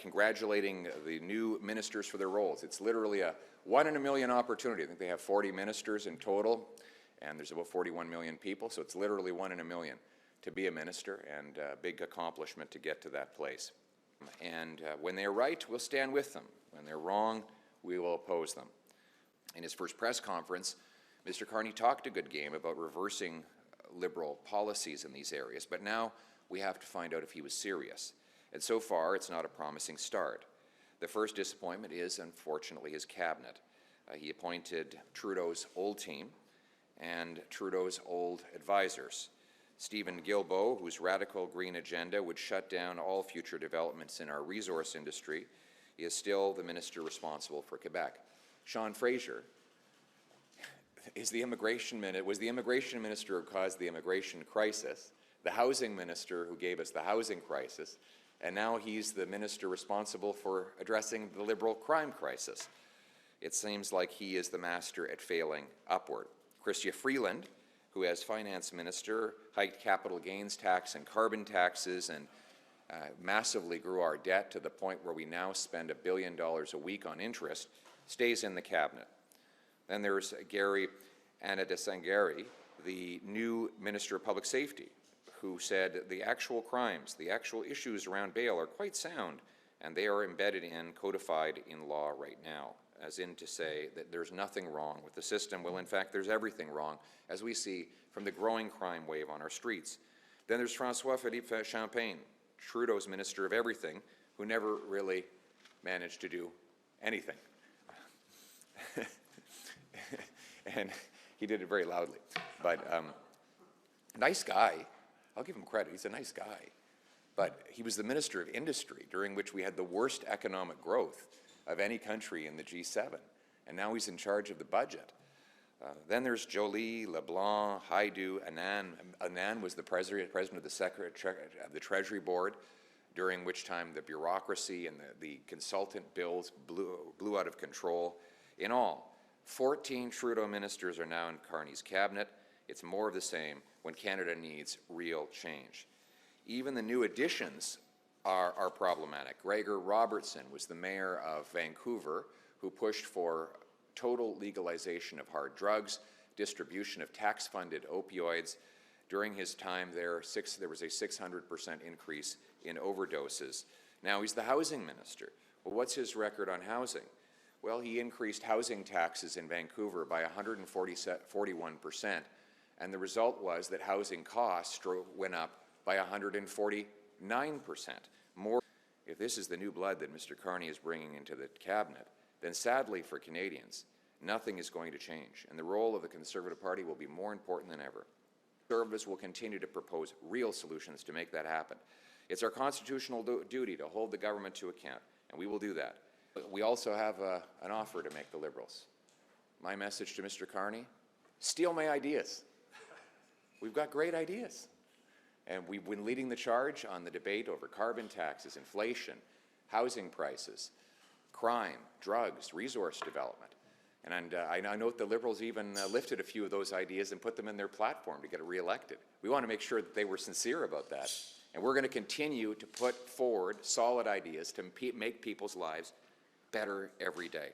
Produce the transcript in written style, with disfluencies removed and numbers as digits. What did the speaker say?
congratulating the new ministers for their roles. It's literally a 1 in a million opportunity. I think they have 40 ministers in total, and there's about 41 million people, so it's literally 1 in a million to be a minister, and a big accomplishment to get to that place. And when they're right, we'll stand with them. When they're wrong, we will oppose them. In his first press conference, Mr. Carney talked a good game about reversing Liberal policies in these areas, but now we have to find out if he was serious. And so far, it's not a promising start. The first disappointment is, unfortunately, his cabinet. He appointed Trudeau's old team and Trudeau's old advisors. Stephen Guilbeault, whose radical green agenda would shut down all future developments in our resource industry, is still the minister responsible for Quebec. Sean Fraser was the immigration minister who caused the immigration crisis, the housing minister who gave us the housing crisis, and now he's the minister responsible for addressing the Liberal crime crisis. It seems like he is the master at failing upward. Chrystia Freeland, who as finance minister hiked capital gains tax and carbon taxes and massively grew our debt to the point where we now spend $1 billion a week on interest, stays in the cabinet. Then there's Gary Anadesangari, the new Minister of Public Safety, who said the actual crimes, the actual issues around bail are quite sound, and they are embedded in, codified in law right now, as in to say that there's nothing wrong with the system. Well, in fact, there's everything wrong, as we see from the growing crime wave on our streets. Then there's François-Philippe Champagne, Trudeau's Minister of Everything, who never really managed to do anything. And he did it very loudly. But nice guy. I'll give him credit. He's a nice guy. But he was the Minister of Industry, during which we had the worst economic growth of any country in the G7. And now he's in charge of the budget. Then there's Joly, LeBlanc, Haidu, Anand. Anand was the president of the Treasury Board, during which time the bureaucracy and the consultant bills blew out of control. In all, 14 Trudeau ministers are now in Carney's cabinet. It's more of the same when Canada needs real change. Even the new additions are problematic. Gregor Robertson was the mayor of Vancouver, who pushed for total legalization of hard drugs, distribution of tax-funded opioids. During his time there was a 600% increase in overdoses. Now he's the housing minister. Well, what's his record on housing? Well, he increased housing taxes in Vancouver by 141%, and the result was that housing costs went up by 149%. More. If this is the new blood that Mr. Carney is bringing into the cabinet, then sadly for Canadians, nothing is going to change, and the role of the Conservative Party will be more important than ever. Conservatives will continue to propose real solutions to make that happen. It's our constitutional duty to hold the government to account, and we will do that. We also have an offer to make the Liberals. My message to Mr. Carney: steal my ideas. We've got great ideas. And we've been leading the charge on the debate over carbon taxes, inflation, housing prices, crime, drugs, resource development. And I note the Liberals even lifted a few of those ideas and put them in their platform to get reelected. We want to make sure that they were sincere about that. And we're going to continue to put forward solid ideas to make people's lives better every day.